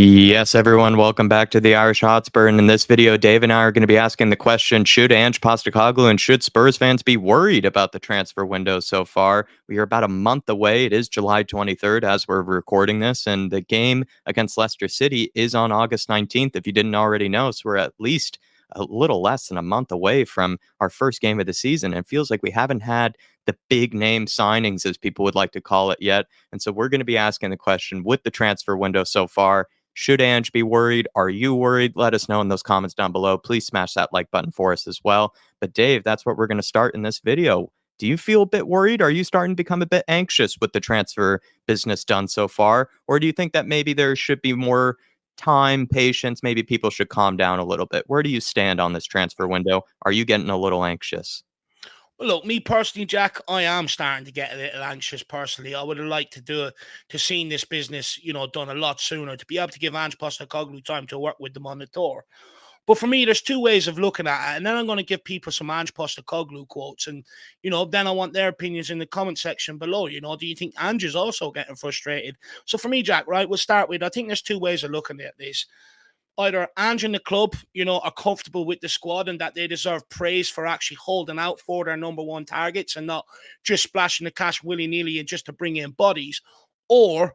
Yes, everyone, welcome back to the Irish Hotspur. And in this video, Dave and I are going to be asking the question, should Ange Postecoglou and should Spurs fans be worried about the transfer window so far? We are about a month away. It is July 23rd as we're recording this, and the game against Leicester City is on August 19th, if you didn't already know. So we're at least a little less than a month away from our first game of the season. And it feels like we haven't had the big name signings, as people would like to call it, yet. And so we're going to be asking the question, with the transfer window so far, should Ange be worried? Are you worried? Let us know in those comments down below. Please smash that like button for us as well. But Dave, that's what we're going to start in this video. Do you feel a bit worried? Are you starting to become a bit anxious with the transfer business done so far? Or do you think that maybe there should be more time, patience? Maybe people should calm down a little bit. Where do you stand on this transfer window? Are you getting a little anxious? Well, look, me personally, Jack, I am starting to get a little anxious personally. I would have liked to seen this business, done a lot sooner, to be able to give Ange Postecoglou time to work with them on the tour. But for me, there's two ways of looking at it. And then I'm going to give people some Ange Postecoglou quotes. And, then I want their opinions in the comment section below. Do you think Ange is also getting frustrated? So for me, Jack, right, we'll start with, I think there's two ways of looking at this. Either Ange and the club, are comfortable with the squad and that they deserve praise for actually holding out for their number one targets and not just splashing the cash willy-nilly and just to bring in bodies. Or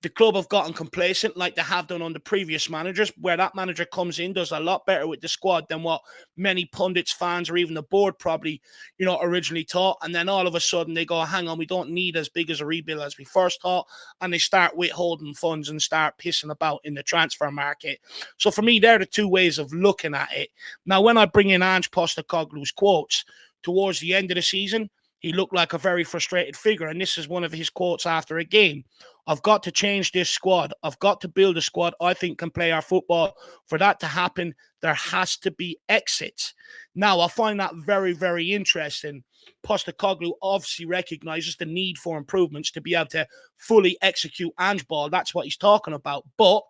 the club have gotten complacent like they have done on the previous managers, where that manager comes in, does a lot better with the squad than what many pundits, fans, or even the board probably, originally thought. And then all of a sudden they go, hang on, we don't need as big as a rebuild as we first thought. And they start withholding funds and start pissing about in the transfer market. So for me, they're the two ways of looking at it. Now, when I bring in Ange Postecoglou's quotes towards the end of the season, he looked like a very frustrated figure. And this is one of his quotes after a game. I've got to change this squad. I've got to build a squad I think can play our football. For that to happen, there has to be exits. Now, I find that very, very interesting. Postecoglou obviously recognizes the need for improvements to be able to fully execute Ange ball. That's what he's talking about. But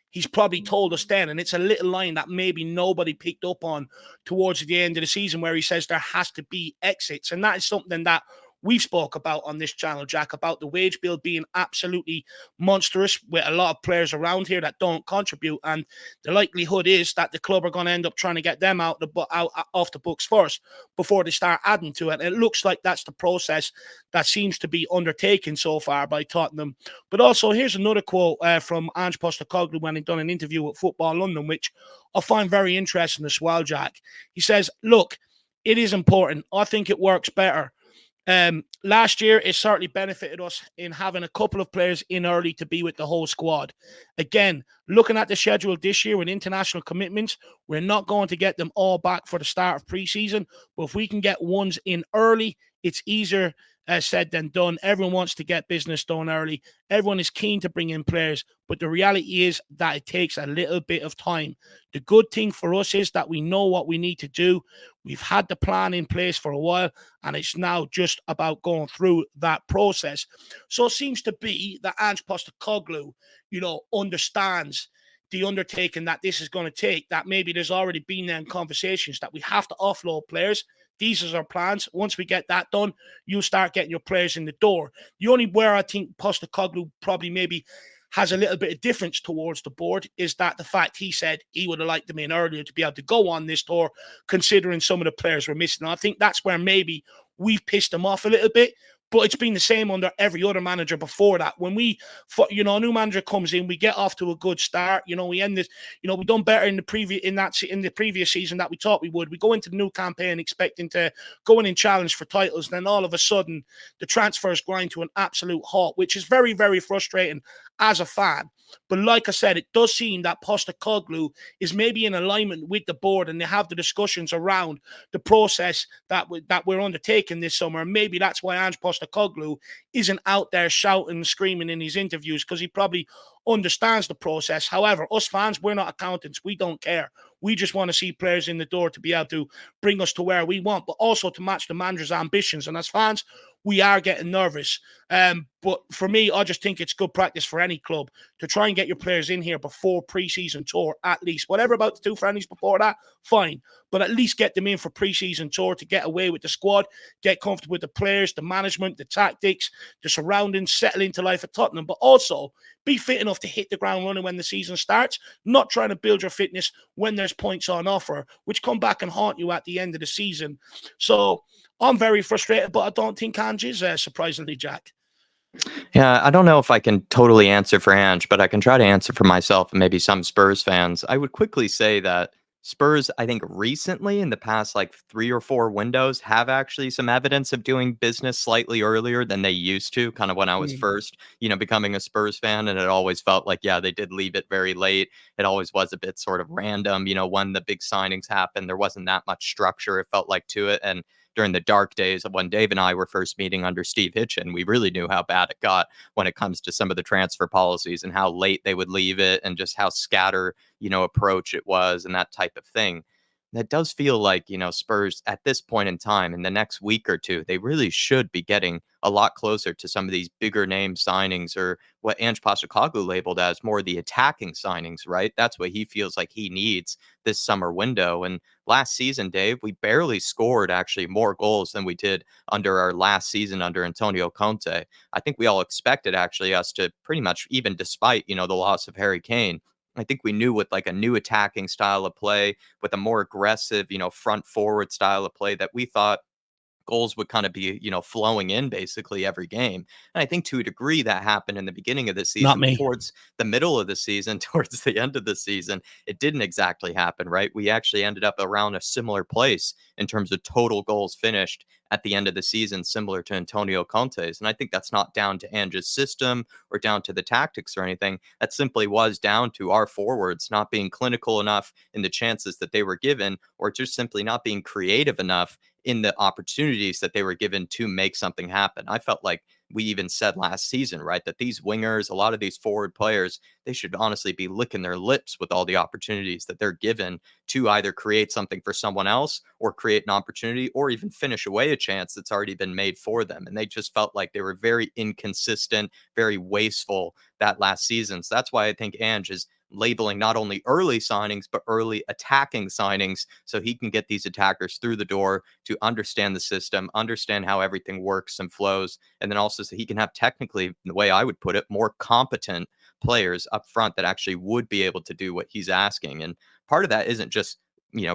he's probably told us then, and it's a little line that maybe nobody picked up on towards the end of the season, where he says there has to be exits. And that is something that we've spoke about on this channel, Jack, about the wage bill being absolutely monstrous with a lot of players around here that don't contribute. And the likelihood is that the club are going to end up trying to get them out off the books first before they start adding to it. And it looks like that's the process that seems to be undertaken so far by Tottenham. But also, here's another quote from Ange Postecoglou when he done an interview with Football London, which I find very interesting as well, Jack. He says, look, it is important. I think it works better. Last year, it certainly benefited us in having a couple of players in early to be with the whole squad. Again, looking at the schedule this year with international commitments, we're not going to get them all back for the start of preseason. But if we can get ones in early, it's easier said than done. Everyone wants to get business done early. Everyone is keen to bring in players, but the reality is that it takes a little bit of time. The good thing for us is that we know what we need to do. We've had the plan in place for a while, and it's now just about going through that process. So it seems to be that Ange Postecoglou, understands the undertaking that this is going to take, that maybe there's already been them conversations that we have to offload players. These are our plans. Once we get that done, you start getting your players in the door. The only where I think Postecoglou probably maybe has a little bit of difference towards the board is that the fact he said he would have liked them in earlier to be able to go on this tour, considering some of the players were missing. And I think that's where maybe we've pissed them off a little bit. But it's been the same under every other manager before that. When a new manager comes in, we get off to a good start. We end this, we done better in the previous season that we thought we would. We go into the new campaign expecting to go in and challenge for titles. Then all of a sudden, the transfers grind to an absolute halt, which is very, very frustrating as a fan. But like I said, it does seem that Postecoglou is maybe in alignment with the board, and they have the discussions around the process that we're undertaking this summer. And maybe that's why Ange Postecoglou isn't out there shouting and screaming in his interviews, because he probably understands the process. However, us fans, we're not accountants. We don't care. We just want to see players in the door to be able to bring us to where we want, but also to match the manager's ambitions. And as fans, we are getting nervous. But for me, I just think it's good practice for any club to try and get your players in here before pre-season tour, at least. Whatever about the two friendlies before that, fine. But at least get them in for pre-season tour to get away with the squad, get comfortable with the players, the management, the tactics, the surroundings, settle into life at Tottenham. But also be fit enough to hit the ground running when the season starts, not trying to build your fitness when there's points on offer, which come back and haunt you at the end of the season. So I'm very frustrated, but I don't think Ange is, surprisingly, Jack. Yeah, I don't know if I can totally answer for Ange, but I can try to answer for myself and maybe some Spurs fans. I would quickly say that Spurs, I think recently in the past like 3 or 4 windows, have actually some evidence of doing business slightly earlier than they used to, kind of when I was Mm. first, becoming a Spurs fan. And it always felt like, yeah, they did leave it very late. It always was a bit sort of random, when the big signings happened. There wasn't that much structure, it felt like, to it. And during the dark days of when Dave and I were first meeting under Steve Hitchen, we really knew how bad it got when it comes to some of the transfer policies and how late they would leave it and just how scatter, approach it was and that type of thing. That does feel like, Spurs at this point in time, in the next week or two, they really should be getting a lot closer to some of these bigger name signings, or what Ange Postecoglou labeled as more the attacking signings, right? That's what he feels like he needs this summer window. And last season, Dave, we barely scored actually more goals than we did under our last season under Antonio Conte. I think we all expected actually us to pretty much, even despite, the loss of Harry Kane, I think we knew with like a new attacking style of play, with a more aggressive, front forward style of play, that we thought goals would kind of be, flowing in basically every game. And I think to a degree that happened in the beginning of the Not season, but me. towards the middle of the season, towards the end of the season, it didn't exactly happen, right? We actually ended up around a similar place in terms of total goals finished at the end of the season, similar to Antonio Conte's. And I think that's not down to Ange's system or down to the tactics or anything. That simply was down to our forwards not being clinical enough in the chances that they were given, or just simply not being creative enough in the opportunities that they were given to make something happen. I felt like we even said last season, right, that these wingers, a lot of these forward players, they should honestly be licking their lips with all the opportunities that they're given to either create something for someone else or create an opportunity or even finish away a chance that's already been made for them. And they just felt like they were very inconsistent, very wasteful that last season. So that's why I think Ange is labeling not only early signings, but early attacking signings, so he can get these attackers through the door to understand the system, understand how everything works and flows, and then also so he can have, technically, the way I would put it, more competent players up front that actually would be able to do what he's asking. And part of that isn't just,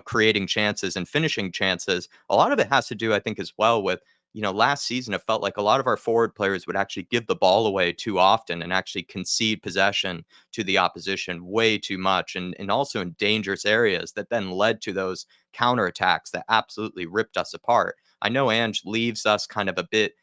creating chances and finishing chances. A lot of it has to do, I think, as well with, last season, it felt like a lot of our forward players would actually give the ball away too often and actually concede possession to the opposition way too much, and also in dangerous areas that then led to those counterattacks that absolutely ripped us apart. I know Ange leaves us kind of a bit,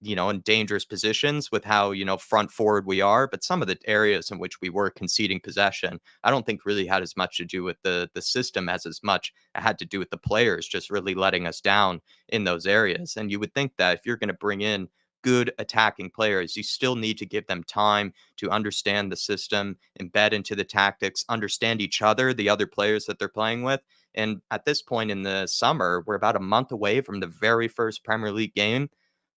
in dangerous positions with how, front forward we are, but some of the areas in which we were conceding possession, I don't think really had as much to do with the system as much it had to do with the players just really letting us down in those areas. And you would think that if you're going to bring in good attacking players, you still need to give them time to understand the system, embed into the tactics, understand each other, the other players that they're playing with. And at this point in the summer, we're about a month away from the very first Premier League game.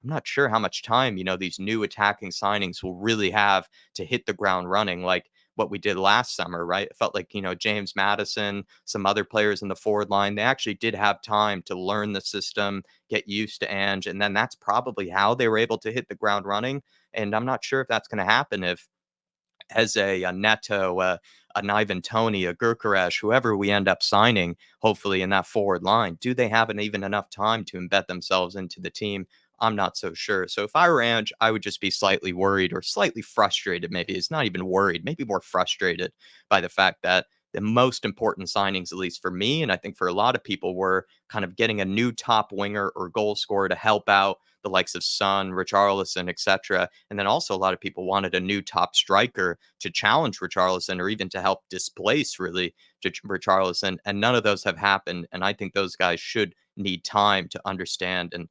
I'm not sure how much time, these new attacking signings will really have to hit the ground running like what we did last summer, right? It felt like, James Madison, some other players in the forward line, they actually did have time to learn the system, get used to Ange, and then that's probably how they were able to hit the ground running. And I'm not sure if that's going to happen if Eze, a Neto, an Ivan Tony, a Gurkaresh, whoever we end up signing, hopefully in that forward line, do they have even enough time to embed themselves into the team? I'm not so sure. So if I were Ange, I would just be slightly worried or slightly frustrated. Maybe it's not even worried, maybe more frustrated by the fact that the most important signings, at least for me, and I think for a lot of people, were kind of getting a new top winger or goal scorer to help out the likes of Son, Richarlison, etc. And then also a lot of people wanted a new top striker to challenge Richarlison or even to help displace really Richarlison. And none of those have happened. And I think those guys should need time to understand and,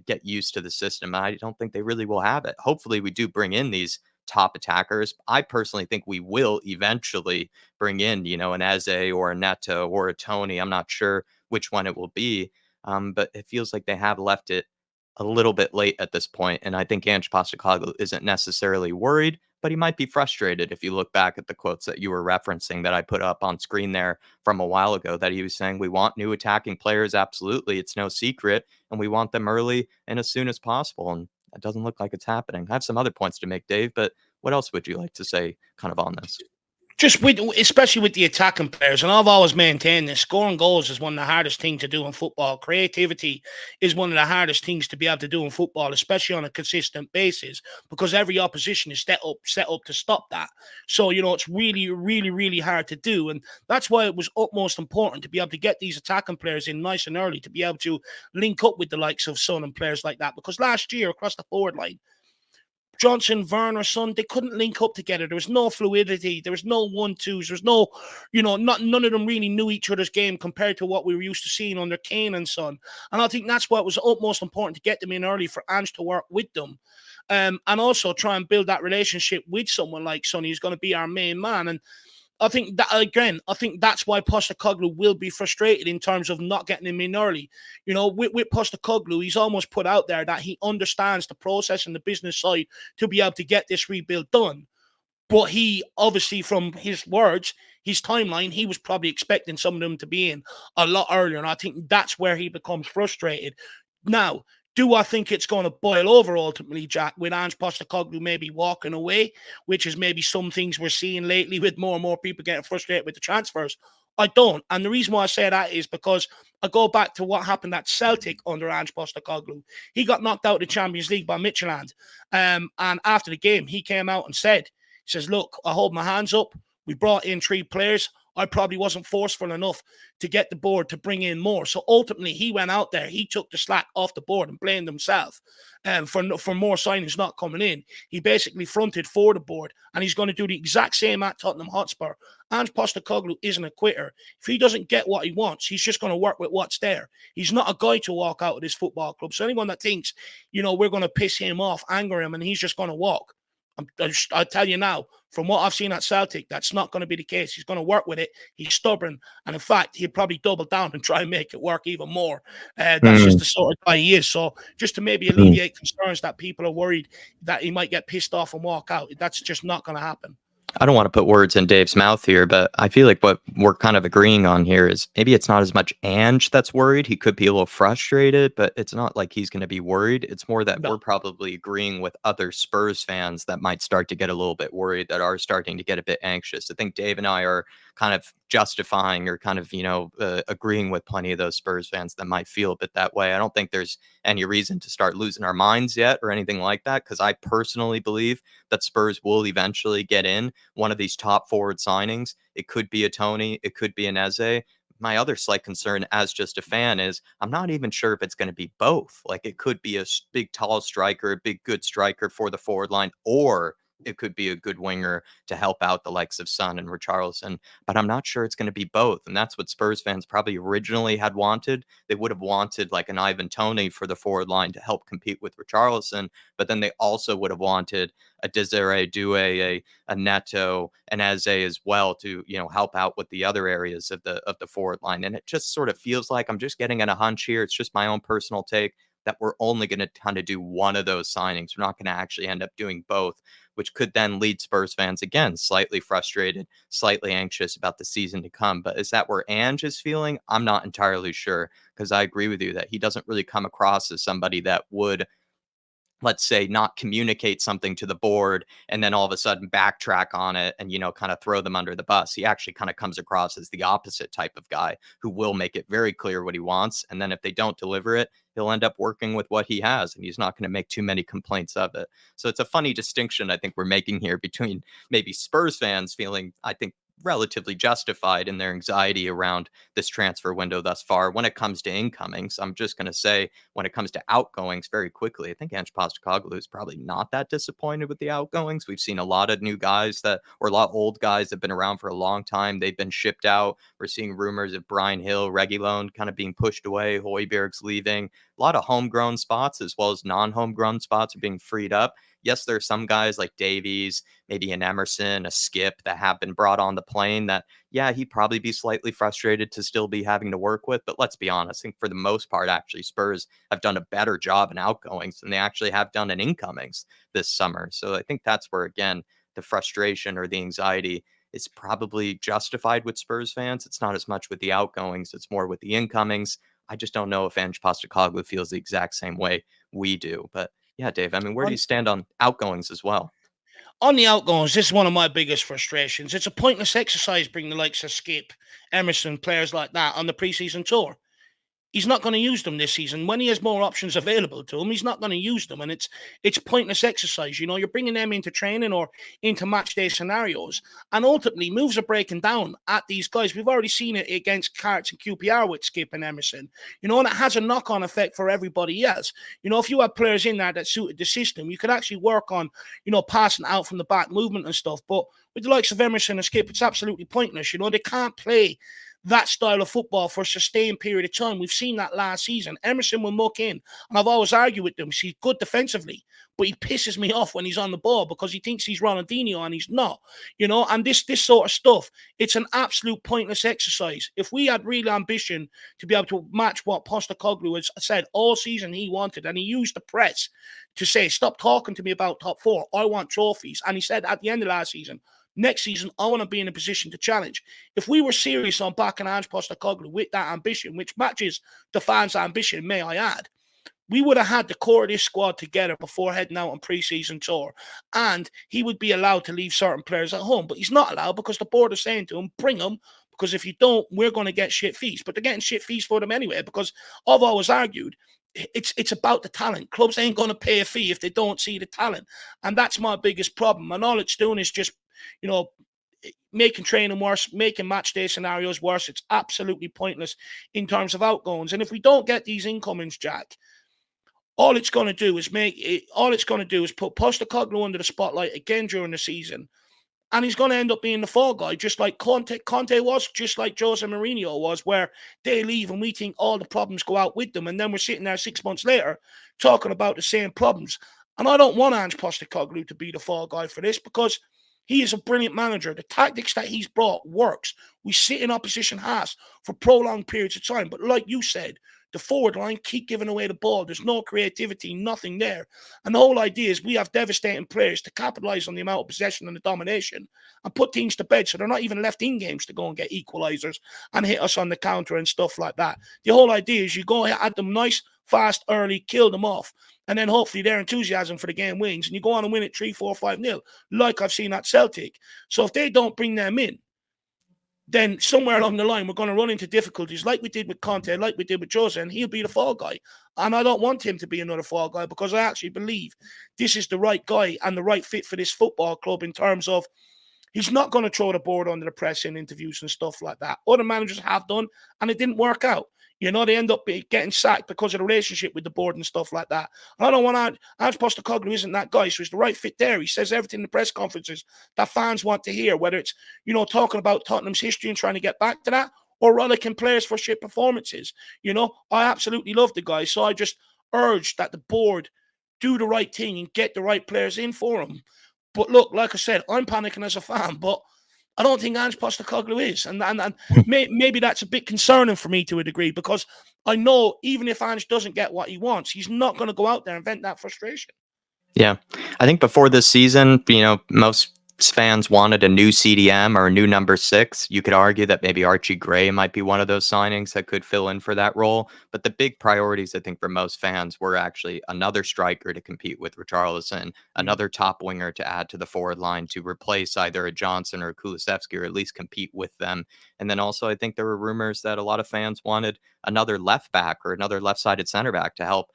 get used to the system. I don't think they really will have it. Hopefully we do bring in these top attackers. I personally think we will eventually bring in, an Eze or a Neto or a Tony. I'm not sure which one it will be. But it feels like they have left it a little bit late at this point, and I think Ange Postecoglou isn't necessarily worried, but he might be frustrated if you look back at the quotes that you were referencing that I put up on screen there from a while ago, that he was saying, "We want new attacking players, absolutely. It's no secret, and we want them early and as soon as possible." And that doesn't look like it's happening. I have some other points to make, Dave, but what else would you like to say kind of on this? Just with, especially with the attacking players, and I've always maintained this: scoring goals is one of the hardest things to do in football. Creativity is one of the hardest things to be able to do in football, especially on a consistent basis, because every opposition is set up to stop that. So it's really, really, really hard to do, and that's why it was utmost important to be able to get these attacking players in nice and early, to be able to link up with the likes of Son and players like that. Because last year across the forward line, Johnson, Werner, Son, they couldn't link up together. There was no fluidity. There was no 1-2s. There was no, none of them really knew each other's game compared to what we were used to seeing under Kane and Son. And I think that's why it was utmost important to get them in early for Ange to work with them. And also try and build that relationship with someone like Sonny, who's going to be our main man. And I think that, again, I think that's why Postecoglou will be frustrated in terms of not getting him in early. With Postecoglou, he's almost put out there that he understands the process and the business side to be able to get this rebuild done. But he, obviously, from his words, his timeline, he was probably expecting some of them to be in a lot earlier. And I think that's where he becomes frustrated. Now, do I think it's going to boil over ultimately, Jack, with Ange Postecoglou maybe walking away, which is maybe some things we're seeing lately with more and more people getting frustrated with the transfers? I don't. And the reason why I say that is because I go back to what happened at Celtic under Ange Postecoglou. He got knocked out of the Champions League by Midtjylland. And after the game, he came out and said, he says, "Look, I hold my hands up. We brought in 3 players. I probably wasn't forceful enough to get the board to bring in more." So ultimately, he went out there, he took the slack off the board and blamed himself for more signings not coming in. He basically fronted for the board, and he's going to do the exact same at Tottenham Hotspur. Ange Postecoglou isn't a quitter. If he doesn't get what he wants, he's just going to work with what's there. He's not a guy to walk out of this football club. So anyone that thinks, we're going to piss him off, anger him, and he's just going to walk, I tell you now, from what I've seen at Celtic, that's not going to be the case. He's going to work with it. He's stubborn. And in fact, he'll probably double down and try and make it work even more. That's just Mm, the sort of guy he is. So just to maybe mm. alleviate concerns that people are worried that he might get pissed off and walk out, that's just not going to happen. I don't want to put words in Dave's mouth here, but I feel like what we're kind of agreeing on here is maybe it's not as much Ange that's worried. He could be a little frustrated, but it's not like he's going to be worried. It's more that No. we're probably agreeing with other Spurs fans that might start to get a little bit worried, that are starting to get a bit anxious. I think Dave and I are kind of justifying or kind of, agreeing with plenty of those Spurs fans that might feel a bit that way. I don't think there's any reason to start losing our minds yet or anything like that, because I personally believe that Spurs will eventually get in one of these top forward signings. It could be a Tony, it could be an Eze. My other slight concern as just a fan is I'm not even sure if it's going to be both. Like, it could be a big, tall striker, a big, good striker for the forward line, or it could be a good winger to help out the likes of Son and Richarlison. But I'm not sure it's going to be both. And that's what Spurs fans probably originally had wanted. They would have wanted like an Ivan Tony for the forward line to help compete with Richarlison. But then they also would have wanted a Desiree Doué, a Neto, an Eze as well to help out with the other areas of the forward line. And it just sort of feels like, I'm just getting in a hunch here, it's just my own personal take, that we're only going to kind of do one of those signings. We're not going to actually end up doing both, which could then lead Spurs fans again slightly frustrated, slightly anxious about the season to come. But is that where Ange is feeling? I'm not entirely sure, because I agree with you that he doesn't really come across as somebody that would, let's say, not communicate something to the board and then all of a sudden backtrack on it and kind of throw them under the bus. He actually kind of comes across as the opposite type of guy who will make it very clear what he wants, and then if they don't deliver it, he'll end up working with what he has, and he's not going to make too many complaints of it. So it's a funny distinction I think we're making here between maybe Spurs fans feeling, I think, relatively justified in their anxiety around this transfer window thus far when it comes to incomings. I'm just going to say, when it comes to outgoings, very quickly, I think Ange Postecoglou is probably not that disappointed with the outgoings. We've seen a lot of new guys or a lot of old guys that have been around for a long time. They've been shipped out. We're seeing rumors of Brian Hill, Reguilón kind of being pushed away. Hoiberg's leaving. A lot of homegrown spots as well as non-homegrown spots are being freed up. yes, there are some guys like Davies, maybe an Emerson, a Skip that have been brought on the plane that, yeah, he'd probably be slightly frustrated to still be having to work with. But let's be honest, I think for the most part, actually, Spurs have done a better job in outgoings than they actually have done in incomings this summer. So I think that's where, again, the frustration or the anxiety is probably justified with Spurs fans. It's not as much with the outgoings, it's more with the incomings. I just don't know if Ange Postecoglou feels the exact same way we do. But yeah, Dave, I mean, where do you stand on outgoings as well? On the outgoings, this is one of my biggest frustrations. It's a pointless exercise bringing the likes of Skip, Emerson, players like that on the preseason tour. He's not going to use them this season. When he has more options available to him, he's not going to use them, and it's pointless exercise. You know, you're bringing them into training or into match day scenarios, and ultimately moves are breaking down at these guys. We've already seen it against Carts and QPR with Skip and Emerson. You know, and it has a knock-on effect for everybody else. You know, if you have players in there that suited the system, you could actually work on, you know, passing out from the back movement and stuff. But with the likes of Emerson and Skip, it's absolutely pointless. You know, they can't play that style of football for a sustained period of time. We've seen that last season. Emerson will muck in, and I've always argued with him. He's good defensively, but he pisses me off when he's on the ball because he thinks he's Ronaldinho and he's not. You know, and this sort of stuff, it's an absolute pointless exercise. If we had real ambition to be able to match what Postecoglou has said all season he wanted, and he used the press to say, stop talking to me about top four. I want trophies. And he said at the end of last season, next season, I want to be in a position to challenge. If we were serious on backing Ange Postecoglou with that ambition, which matches the fans' ambition, may I add, we would have had the core of this squad together before heading out on pre-season tour, and he would be allowed to leave certain players at home. But he's not allowed because the board is saying to him, bring them, because if you don't, we're going to get shit fees. But they're getting shit fees for them anyway, because I've always argued it's about the talent. Clubs ain't going to pay a fee if they don't see the talent, and that's my biggest problem. And all it's doing is just, you know, making training worse, making match day scenarios worse. It's absolutely pointless in terms of outgoings. And if we don't get these incomings, Jack, all it's going to do is put Postecoglou under the spotlight again during the season. And he's going to end up being the fall guy, just like Conte was, just like Jose Mourinho was, where they leave and we think all the problems go out with them. And then we're sitting there 6 months later talking about the same problems. And I don't want Ange Postecoglou to be the fall guy for this, because he is a brilliant manager. The tactics that he's brought works. We sit in opposition halves for prolonged periods of time. But like you said, the forward line keep giving away the ball. There's no creativity, nothing there. And the whole idea is we have devastating players to capitalize on the amount of possession and the domination and put teams to bed so they're not even left in games to go and get equalizers and hit us on the counter and stuff like that. The whole idea is you go at them nice, fast, early, kill them off. And then hopefully their enthusiasm for the game wins and you go on and win it 3-4-5-0, like I've seen at Celtic. So if they don't bring them in, then somewhere along the line, we're going to run into difficulties like we did with Conte, like we did with Jose, and he'll be the fall guy. And I don't want him to be another fall guy, because I actually believe this is the right guy and the right fit for this football club in terms of he's not going to throw the board under the press in interviews and stuff like that. Other managers have done, and it didn't work out. You know, they end up getting sacked because of the relationship with the board and stuff like that. And I don't want Ange Postecoglou isn't that guy, so he's the right fit there. He says everything in the press conferences that fans want to hear, whether it's, you know, talking about Tottenham's history and trying to get back to that, or rollicking players for shit performances. You know, I absolutely love the guy, so I just urge that the board do the right thing and get the right players in for him. But look, like I said, I'm panicking as a fan, but I don't think Ange Postecoglou is. And maybe that's a bit concerning for me to a degree, because I know even if Ange doesn't get what he wants, he's not going to go out there and vent that frustration. Yeah. I think before this season, most fans wanted a new CDM or a new number 6. You could argue that maybe Archie Gray might be one of those signings that could fill in for that role. But the big priorities, I think, for most fans were actually another striker to compete with Richarlison, another top winger to add to the forward line to replace either a Johnson or a Kulusevski, or at least compete with them. And then also, I think there were rumors that a lot of fans wanted another left back or another left-sided center back to help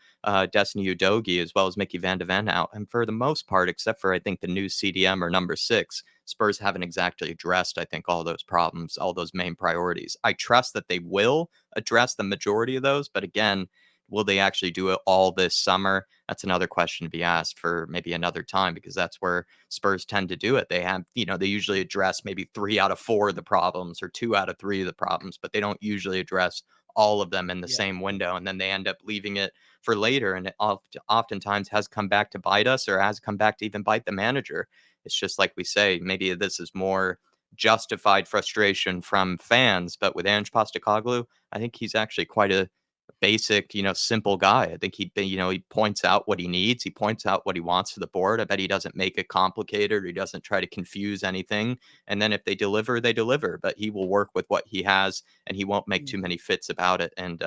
Destiny Udogie as well as Mickey Van de Ven out. And for the most part, except for I think the new CDM or number 6, Spurs haven't exactly addressed, I think, all those problems, all those main priorities. I trust that they will address the majority of those, but again, will they actually do it all this summer? That's another question to be asked for maybe another time, because that's where Spurs tend to do it. They have, they usually address maybe 3 out of 4 of the problems or 2 out of 3 of the problems, but they don't usually address all of them in the Yeah. same window, and then they end up leaving it for later, and it oftentimes has come back to bite us, or has come back to even bite the manager. It's just like we say, maybe this is more justified frustration from fans, but with Ange Postecoglou, I think he's actually quite a basic, simple guy. I think he points out what he needs. He points out what he wants to the board. I bet he doesn't make it complicated, or he doesn't try to confuse anything. And then if they deliver, they deliver. But he will work with what he has, and he won't make too Mhm. many fits about it. And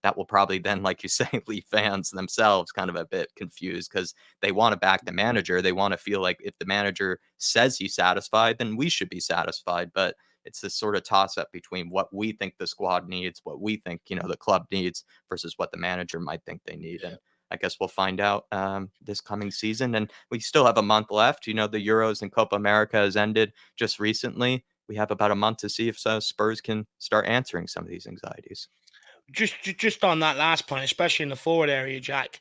that will probably then, like you say, leave fans themselves kind of a bit confused, because they want to back the manager. They want to feel like if the manager says he's satisfied, then we should be satisfied. But it's this sort of toss up between what we think the squad needs, what we think, the club needs, versus what the manager might think they need. Yeah. And I guess we'll find out this coming season. And we still have a month left. The Euros and Copa America has ended just recently. We have about a month to see if Spurs can start answering some of these anxieties. Just on that last point, especially in the forward area, Jack.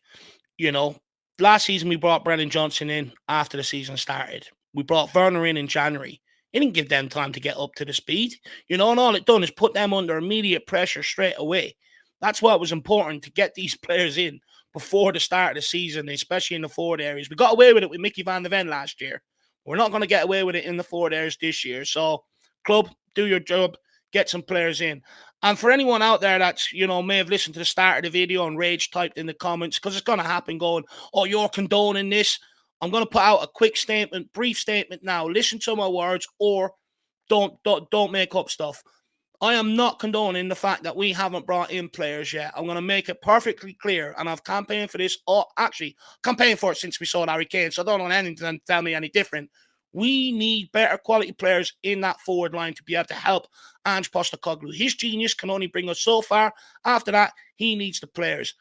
You know, last season we brought Brennan Johnson in after the season started. We brought Werner in January. It didn't give them time to get up to the speed, and all it done is put them under immediate pressure straight away. That's why it was important to get these players in before the start of the season, especially in the forward areas. We got away with it with Mickey van de Ven last year. We're not going to get away with it in the forward areas this year. So, club, do your job, get some players in. And for anyone out there that's, may have listened to the start of the video and rage typed in the comments, because it's going to happen, going, oh, you're condoning this. I'm going to put out a quick statement, brief statement now. Listen to my words, or don't make up stuff. I am not condoning the fact that we haven't brought in players yet. I'm going to make it perfectly clear, and I've campaigned for this. Oh, actually, campaigned for it since we saw Harry Kane, so I don't want anything to tell me any different. We need better quality players in that forward line to be able to help Ange Postecoglou. His genius can only bring us so far. After that, he needs the players.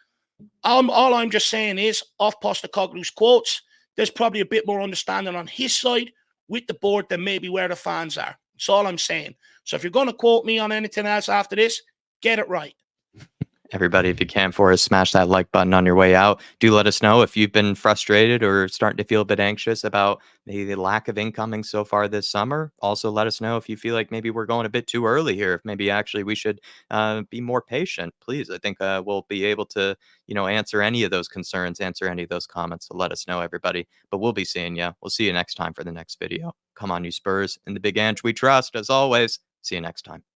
All I'm just saying is, off Postecoglou's quotes, there's probably a bit more understanding on his side with the board than maybe where the fans are. That's all I'm saying. So if you're going to quote me on anything else after this, get it right. Everybody, if you can for us, smash that like button on your way out. Do let us know if you've been frustrated or starting to feel a bit anxious about maybe the lack of incoming so far this summer. Also, let us know if you feel like maybe we're going a bit too early here. If maybe actually we should be more patient. Please, I think we'll be able to, answer any of those concerns, answer any of those comments. So let us know, everybody. But we'll be seeing you. We'll see you next time for the next video. Come on, you Spurs. In the Big Ange we trust, as always. See you next time.